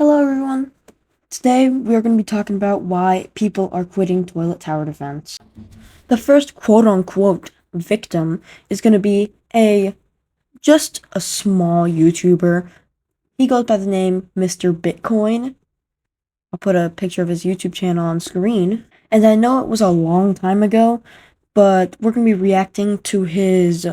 Hello everyone! Today we are going to be talking about why people are quitting toilet tower defense. The first quote-unquote victim is going to be just a small YouTuber. He goes by the name Mr. Bitcoin. I'll put a picture of his YouTube channel on screen. And I know it was a long time ago, but we're going to be reacting to his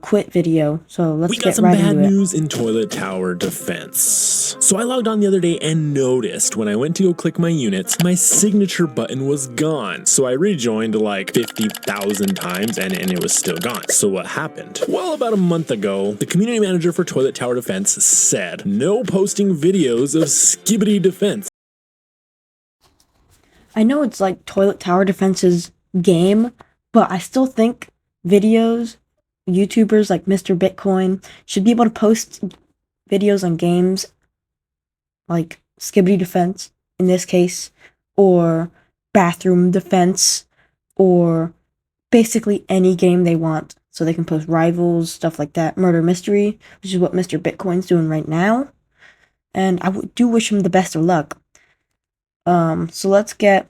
quit video. So let's get right into it. We got some bad news in toilet tower defense. So I logged on the other day and noticed when I went to go click my units, my signature button was gone. So I rejoined like 50,000 times and it was still gone. So what happened? Well, about a month ago, the community manager for toilet tower defense said, no posting videos of Skibidi defense. I know it's like toilet tower defense's game, but I still think YouTubers like Mr. Bitcoin should be able to post videos on games like Skibidi Defense, in this case, or Bathroom Defense, or basically any game they want. So they can post Rivals, stuff like that, Murder Mystery, which is what Mr. Bitcoin's doing right now. And I do wish him the best of luck. So let's get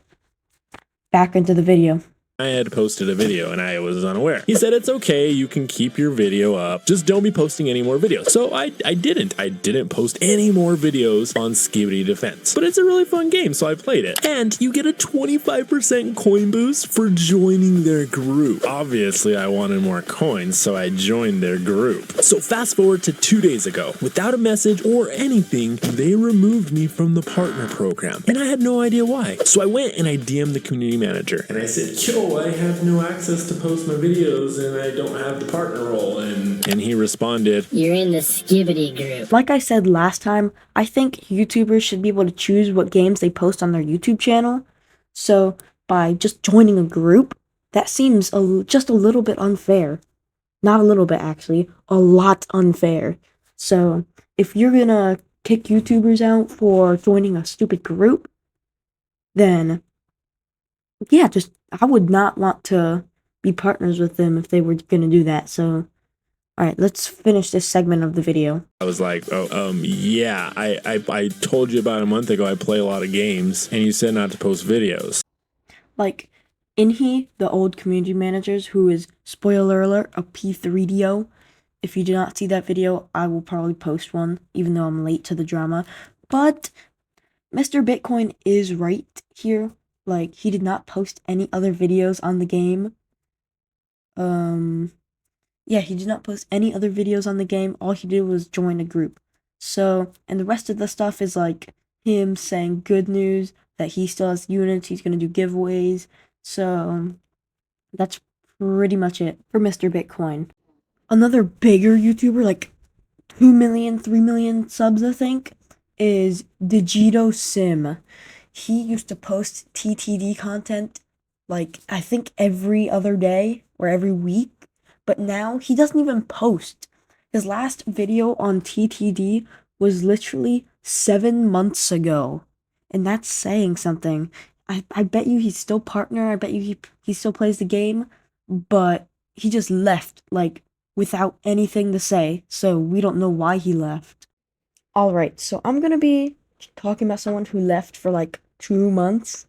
back into the video. I had posted a video and I was unaware. He said, it's okay, you can keep your video up, just don't be posting any more videos. So I didn't post any more videos on Skibidi Defense. But it's a really fun game, so I played it. And you get a 25% coin boost for joining their group. Obviously, I wanted more coins, so I joined their group. So fast forward to 2 days ago. Without a message or anything, they removed me from the partner program. And I had no idea why. So I went and I DM'd the community manager. And I said, yo, I have no access to post my videos and I don't have the partner role. And he responded, you're in the Skibidi group. Like I said last time, I think YouTubers should be able to choose what games they post on their YouTube channel. So by just joining a group, that seems just a little bit unfair. Not a little bit, actually. A lot unfair. So if you're gonna kick YouTubers out for joining a stupid group, then yeah, I would not want to be partners with them if they were going to do that. So, all right, let's finish this segment of the video. I was like, yeah, I told you about a month ago I play a lot of games, and you said not to post videos. Like, Inhi, the old community managers, who is, spoiler alert, a P3DO. If you do not see that video, I will probably post one, even though I'm late to the drama. But Mr. Bitcoin is right here. Like, he did not post any other videos on the game. Yeah, he did not post any other videos on the game. All he did was join a group. So, and the rest of the stuff is like him saying good news, that he still has units, he's going to do giveaways. So, that's pretty much it for Mr. Bitcoin. Another bigger YouTuber, like 2 million, 3 million subs, I think, is Digito Sim. He used to post TTD content, like, I think every other day or every week, but now he doesn't even post. His last video on TTD was literally 7 months ago, and that's saying something. I bet you he's still partner, I bet you he still plays the game, but he just left, like, without anything to say, so we don't know why he left. Alright, so I'm gonna be talking about someone who left for, like, 2 months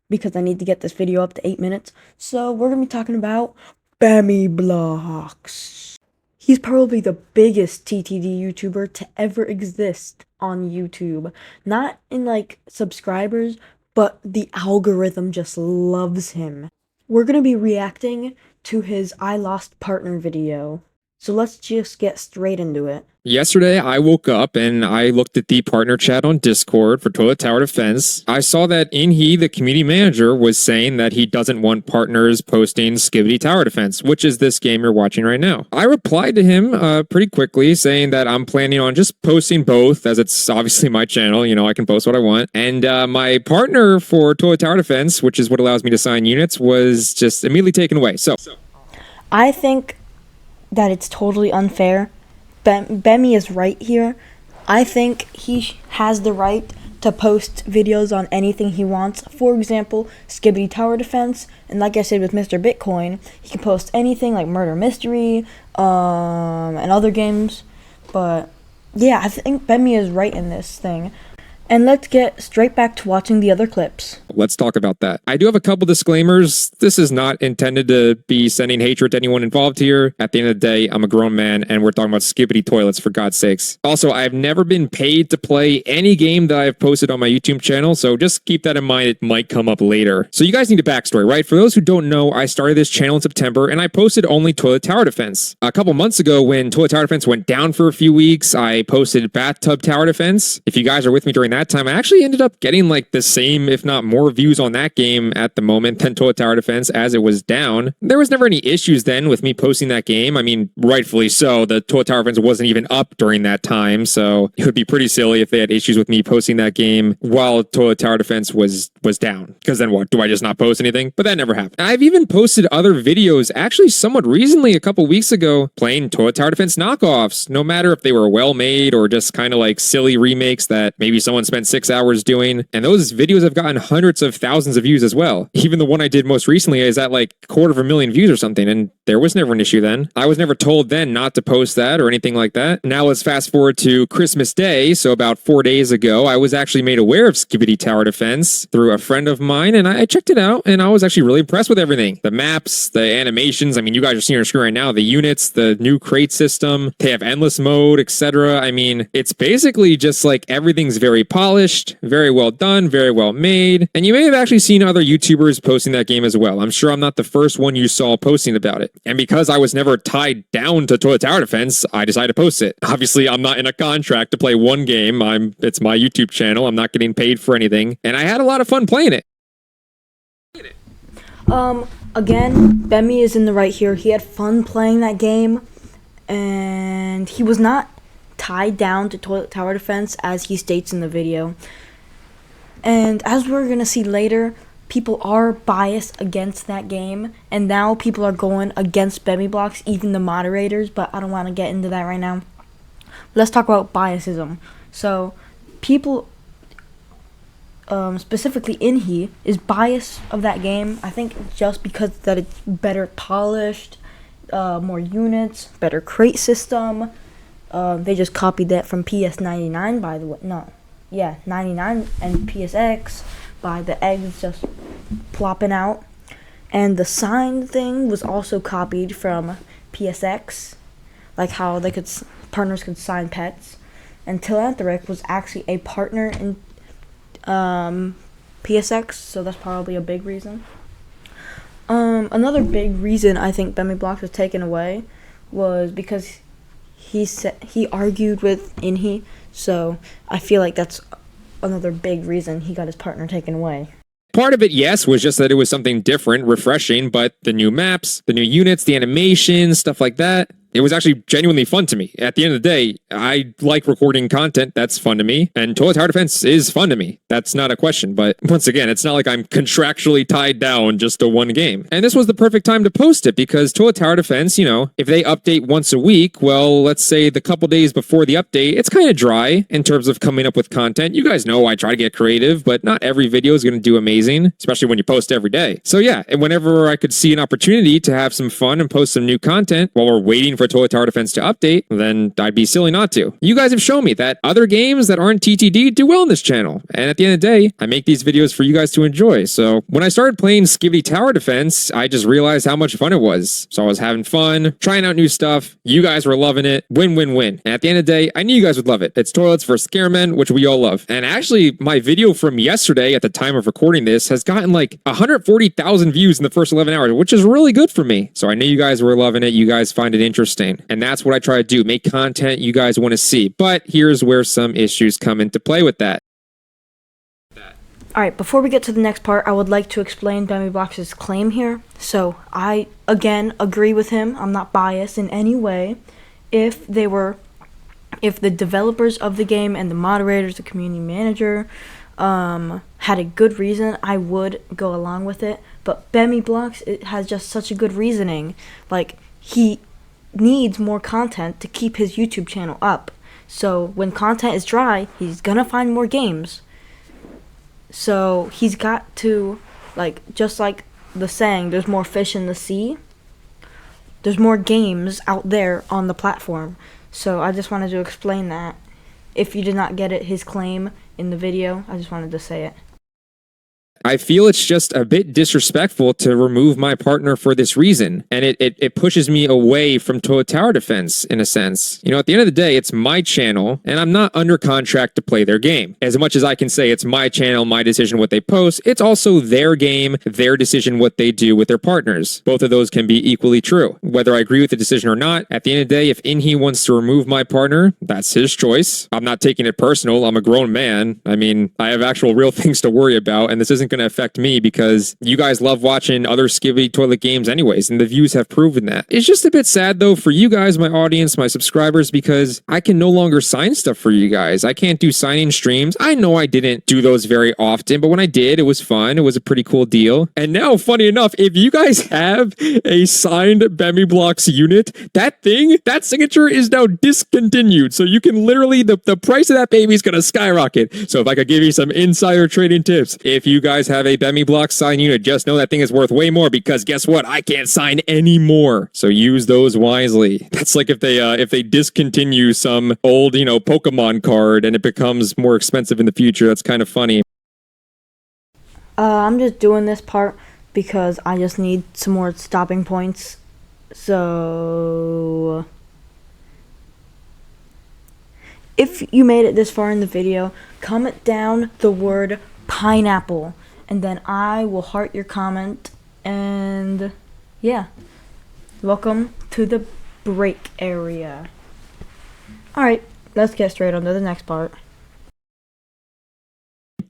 because I need to get this video up to 8 minutes. So we're gonna be talking about BamiBlocks. He's probably the biggest TTD YouTuber to ever exist on YouTube. Not in like subscribers, but the algorithm just loves him. We're gonna be reacting to his I Lost Partner video. So let's just get straight into it. Yesterday, I woke up and I looked at the partner chat on Discord for Toilet Tower Defense. I saw that Inhi, the community manager, was saying that he doesn't want partners posting Skibidi Tower Defense, which is this game you're watching right now. I replied to him pretty quickly saying that I'm planning on just posting both, as it's obviously my channel, you know, I can post what I want. And my partner for Toilet Tower Defense, which is what allows me to sign units, was just immediately taken away. So I think that it's totally unfair. Bemi is right here. I think he has the right to post videos on anything he wants. For example, Skibidi Tower Defense, and like I said with Mr. Bitcoin, he can post anything like Murder Mystery, and other games. But yeah, I think Bemi is right in this thing. And let's get straight back to watching the other clips. Let's talk about that. I do have a couple disclaimers. This is not intended to be sending hatred to anyone involved here. At the end of the day, I'm a grown man and we're talking about Skibidi Toilets, for God's sakes. Also, I've never been paid to play any game that I've posted on my YouTube channel, so just keep that in mind. It might come up later. So you guys need a backstory, right? For those who don't know, I started this channel in September and I posted only Toilet Tower Defense. A couple months ago, when Toilet Tower Defense went down for a few weeks, I posted Bathtub Tower Defense. If you guys are with me during that time, I actually ended up getting like the same, if not more, views on that game at the moment than Toilet Tower Defense, as it was down. There was never any issues then with me posting that game. I mean, rightfully so. The Toilet Tower Defense wasn't even up during that time, so it would be pretty silly if they had issues with me posting that game while Toilet Tower Defense was down. Because then what? Do I just not post anything? But that never happened. I've even posted other videos, actually somewhat recently, a couple weeks ago, playing Toilet Tower Defense knockoffs, no matter if they were well made or just kind of like silly remakes that maybe someone spent 6 hours doing. And those videos have gotten hundreds of thousands of views as well. Even the one I did most recently is at like 250,000 views or something, and there was never an issue then. I was never told then not to post that or anything like that. Now let's fast forward to Christmas Day. So about 4 days ago, I was actually made aware of Skibidi Tower Defense through a friend of mine, and I checked it out, and I was actually really impressed with everything. The maps, the animations, I mean, you guys are seeing on your screen right now, the units, the new crate system, they have endless mode, etc. I mean, it's basically just like everything's very polished, very well done, very well made, and you may have actually seen other YouTubers posting that game as well. I'm sure I'm not the first one you saw posting about it. And because I was never tied down to Toilet Tower Defense, I decided to post it. Obviously, I'm not in a contract to play one game. It's my YouTube channel. I'm not getting paid for anything, and I had a lot of fun playing it. Again, Bemi is in the right here. He had fun playing that game, and he was not tied down to Toilet Tower Defense as he states in the video. And as we're gonna see later, people are biased against that game, and now people are going against Bemi Blocks, even the moderators, but I don't want to get into that right now. Let's talk about biasism. So, people, specifically Inhi, is biased of that game. I think just because that it's better polished, more units, better crate system. They just copied that from PS99, by the way. No. Yeah, 99 and PSX by the eggs just plopping out. And the sign thing was also copied from PSX, like how they could partners could sign pets. And Tilantheric was actually a partner in PSX, so that's probably a big reason. Another big reason I think Bemi Blocks was taken away was because he argued with Inhi. So I feel like that's another big reason he got his partner taken away. Part of it, yes, was just that it was something different, refreshing, but the new maps, the new units, the animations, stuff like that, it was actually genuinely fun to me. At the end of the day, I like recording content. That's fun to me. And Toilet Tower Defense is fun to me. That's not a question. But once again, it's not like I'm contractually tied down just to one game. And this was the perfect time to post it because Toilet Tower Defense, you know, if they update once a week, well, let's say the couple days before the update, it's kind of dry in terms of coming up with content. You guys know I try to get creative, but not every video is going to do amazing, especially when you post every day. So yeah, and whenever I could see an opportunity to have some fun and post some new content while we're waiting for Toilet Tower Defense to update, then I'd be silly not to. You guys have shown me that other games that aren't TTD do well on this channel, and at the end of the day, I make these videos for you guys to enjoy. So when I started playing Skibidi Tower Defense, I just realized how much fun it was. So I was having fun, trying out new stuff. You guys were loving it. Win, win, win. And at the end of the day, I knew you guys would love it. It's Toilets versus Scaremen, which we all love. And actually, my video from yesterday at the time of recording this has gotten like 140,000 views in the first 11 hours, which is really good for me. So I knew you guys were loving it. You guys find it interesting. And that's what I try to do, make content you guys want to see. But here's where some issues come into play with that. Alright, before we get to the next part, I would like to explain Bemi Blocks' claim here. So, I, again, agree with him. I'm not biased in any way. If the developers of the game and the moderators, the community manager, had a good reason, I would go along with it. But Bemi Blocks, it has just such a good reasoning. Like, he needs more content to keep his YouTube channel up. So when content is dry, he's gonna find more games. So he's got to, like, just like the saying, there's more fish in the sea, there's more games out there on the platform. So I just wanted to explain that. If you did not get it, his claim in the video, I just wanted to say it. I feel it's just a bit disrespectful to remove my partner for this reason. And it pushes me away from Toilet Tower Defense in a sense. You know, at the end of the day, it's my channel and I'm not under contract to play their game. As much as I can say it's my channel, my decision what they post, it's also their game, their decision what they do with their partners. Both of those can be equally true. Whether I agree with the decision or not, at the end of the day, if Inhi wants to remove my partner, that's his choice. I'm not taking it personal. I'm a grown man. I mean, I have actual real things to worry about, and this isn't going to affect me because you guys love watching other Skibidi Toilet games anyways, and the views have proven that. It's just a bit sad though for you guys, my audience, my subscribers, because I can no longer sign stuff for you guys. I can't do signing streams. I know I didn't do those very often, but when I did, it was fun. It was a pretty cool deal. And now, funny enough, if you guys have a signed Bemi Blocks unit, that thing, that signature is now discontinued. So you can literally, the price of that baby is going to skyrocket. So if I could give you some insider trading tips, if you guys have a Bemi Blocks sign unit, just know that thing is worth way more because guess what? I can't sign any more. So use those wisely. That's like if they discontinue some old, Pokemon card and it becomes more expensive in the future. That's kind of funny. I'm just doing this part because I just need some more stopping points. So if you made it this far in the video, comment down the word pineapple and then I will heart your comment. And yeah, welcome to the break area. Alright, let's get straight on to the next part.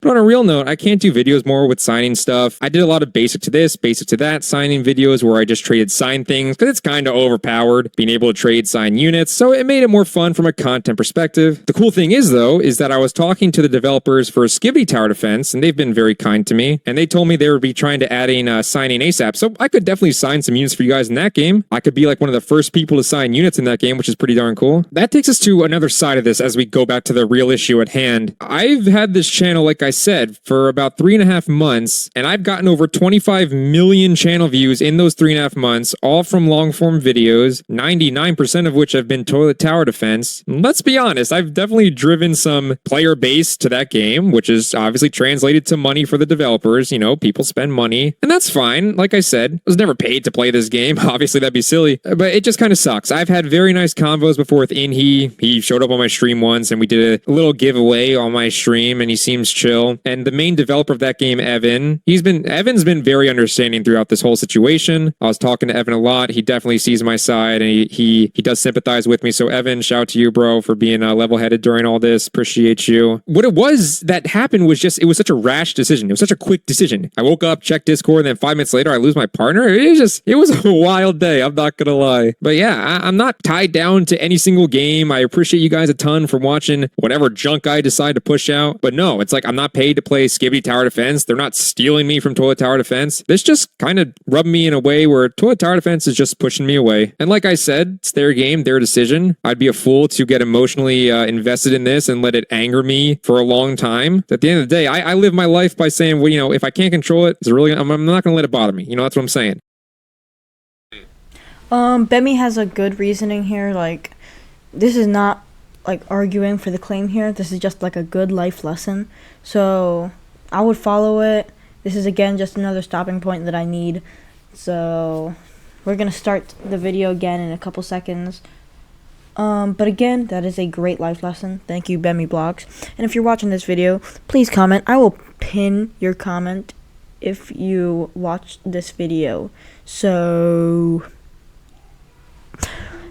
But on a real note, I can't do videos more with signing stuff. I did a lot of basic to this, basic to that signing videos where I just traded sign things because it's kind of overpowered being able to trade sign units. So it made it more fun from a content perspective. The cool thing is though, is that I was talking to the developers for Skibidi Tower Defense and they've been very kind to me. And they told me they would be trying to add in signing ASAP. So I could definitely sign some units for you guys in that game. I could be like one of the first people to sign units in that game, which is pretty darn cool. That takes us to another side of this as we go back to the real issue at hand. I've had this channel, like I said, for about 3.5 months, and I've gotten over 25 million channel views in those 3.5 months, all from long form videos, 99% of which have been Toilet Tower Defense. And let's be honest, I've definitely driven some player base to that game, which is obviously translated to money for the developers. People spend money, and that's fine. Like I said, I was never paid to play this game. Obviously, that'd be silly, but it just kind of sucks. I've had very nice convos before with Inhi. He showed up on my stream once, and we did a little giveaway on my stream, and he seems chill. And the main developer of that game, Evan, Evan's been very understanding throughout this whole situation. I was talking to Evan a lot. He definitely sees my side and he does sympathize with me. So Evan, shout out to you, bro, for being level-headed during all this. Appreciate you. What it was that happened was just, it was such a rash decision. It was such a quick decision. I woke up, checked Discord, and then 5 minutes later, I lose my partner. It was a wild day. I'm not gonna lie. But yeah, I'm not tied down to any single game. I appreciate you guys a ton for watching whatever junk I decide to push out. But no, it's like I'm not paid to play Skibidi Tower Defense. They're not stealing me from Toilet Tower Defense. This just kind of rubbed me in a way where Toilet Tower Defense is just pushing me away. And like I said, it's their game, their decision. I'd be a fool to get emotionally invested in this and let it anger me for a long time. At the end of the day, I live my life by saying, well, if I can't control it, I'm not going to let it bother me. That's what I'm saying. Bemi has a good reasoning here. Like, this is not like arguing for the claim here. This is just like a good life lesson. So I would follow it. This is again just another stopping point that I need. So we're gonna start the video again in a couple seconds. But again, that is a great life lesson. Thank you, Bemi Blocks. And if you're watching this video, please comment. I will pin your comment if you watch this video. So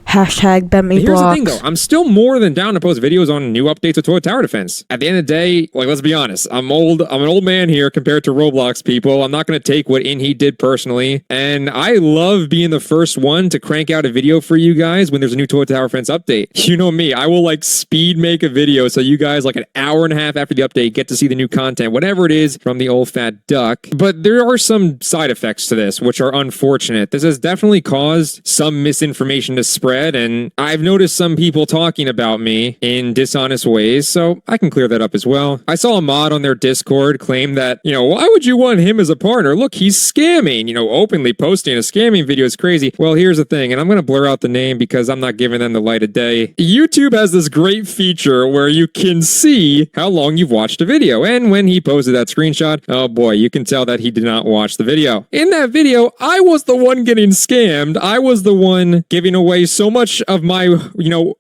Hashtag Bemi Blocks. Here's the thing, though. I'm still more than down to post videos on new updates of Toilet Tower Defense. At the end of the day, let's be honest. I'm an old man here compared to Roblox people. I'm not going to take what Inhi did personally. And I love being the first one to crank out a video for you guys when there's a new Toilet Tower Defense update. You know me. I will speed make a video so you guys an hour and a half after the update get to see the new content, whatever it is from the old fat duck. But there are some side effects to this, which are unfortunate. This has definitely caused some misinformation to spread thread, and I've noticed some people talking about me in dishonest ways, so I can clear that up as well. I saw a mod on their Discord claim that, why would you want him as a partner? Look, he's scamming, openly posting a scamming video is crazy. Well, here's the thing, and I'm going to blur out the name because I'm not giving them the light of day. YouTube has this great feature where you can see how long you've watched a video, and when he posted that screenshot, oh boy, you can tell that he did not watch the video. In that video, I was the one getting scammed. I was the one giving away so much of my,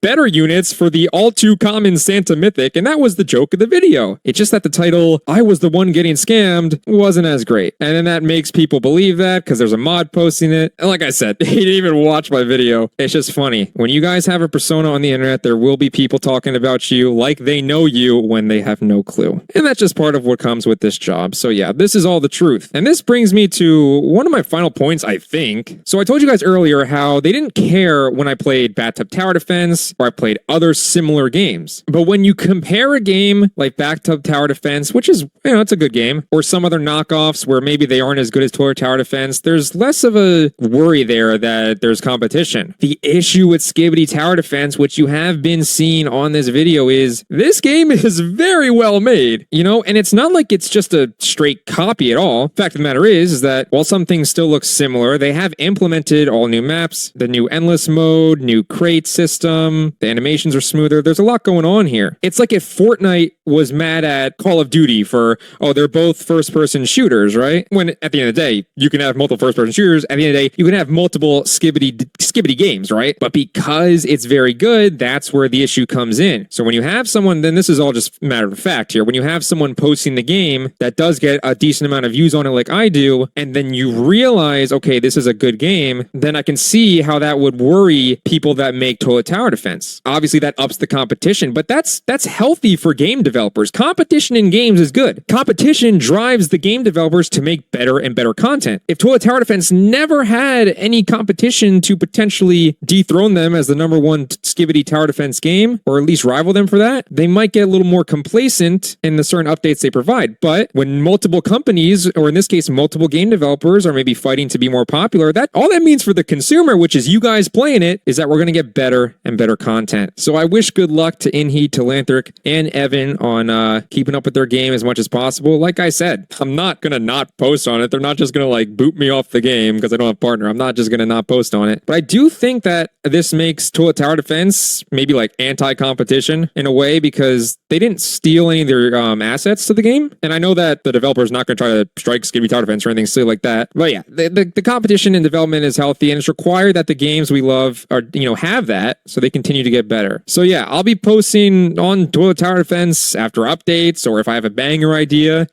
better units for the all too common Santa Mythic, and that was the joke of the video. It's just that the title, I was the one getting scammed, wasn't as great. And then that makes people believe that because there's a mod posting it. And like I said, he didn't even watch my video. It's just funny. When you guys have a persona on the internet, there will be people talking about you like they know you when they have no clue. And that's just part of what comes with this job. So yeah, this is all the truth. And this brings me to one of my final points, I think. So I told you guys earlier how they didn't care when I played Bathtub Tower Defense or I played other similar games. But when you compare a game like Bathtub Tower Defense, which is, it's a good game, or some other knockoffs where maybe they aren't as good as Toilet Tower Defense, there's less of a worry there that there's competition. The issue with Skibidi Tower Defense, which you have been seeing on this video, is this game is very well made, and it's not like it's just a straight copy at all. Fact of the matter is that while some things still look similar, they have implemented all new maps, the new endless mode, new crate system, the animations are smoother. There's a lot going on here. It's like if Fortnite was mad at Call of Duty for, they're both first-person shooters, right? When at the end of the day, you can have multiple first-person shooters. At the end of the day, you can have multiple Skibidi games, right? But because it's very good, that's where the issue comes in. So when you have someone, then this is all just matter of fact here. When you have someone posting the game that does get a decent amount of views on it like I do, and then you realize, okay, this is a good game, then I can see how that would worry people that make Toilet Tower Defense. Obviously, that ups the competition, but that's healthy for game developers. Competition in games is good. Competition drives the game developers to make better and better content. If Toilet Tower Defense never had any competition to potentially dethrone them as the number one Skibidi Tower Defense game, or at least rival them for that, they might get a little more complacent in the certain updates they provide. But when multiple companies, or in this case, multiple game developers are maybe fighting to be more popular, that all that means for the consumer, which is you guys playing it, is that we're going to get better and better content. So I wish good luck to Inheat, Telanthric, and Evan on keeping up with their game as much as possible. Like I said, I'm not going to not post on it. They're not just going to boot me off the game because I don't have a partner. I'm not just going to not post on it. But I do think that this makes Toilet Tower Defense maybe anti-competition in a way because they didn't steal any of their assets to the game. And I know that the developer is not going to try to strike Skibidi Tower Defense or anything silly like that. But yeah, the competition in development is healthy, and it's required that the games we love are, have that so they continue to get better. So yeah, I'll be posting on Toilet Tower Defense after updates or if I have a banger idea.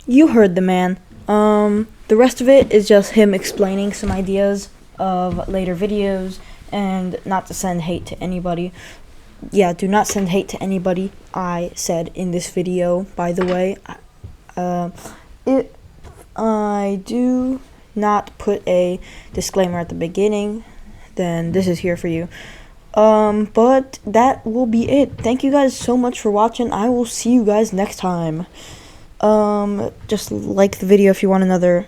You heard the man. The rest of it is just him explaining some ideas of later videos, and not to send hate to anybody. Yeah, do not send hate to anybody, I said in this video, by the way. I do not put a disclaimer at the beginning, then this is here for you. But that will be it. Thank you guys so much for watching. I will see you guys next time. Just like the video if you want another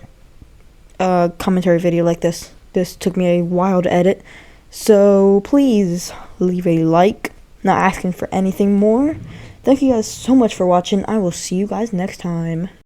commentary video like this. This took me a while to edit, so please leave a like. Not asking for anything more. Thank you guys so much for watching. I will see you guys next time.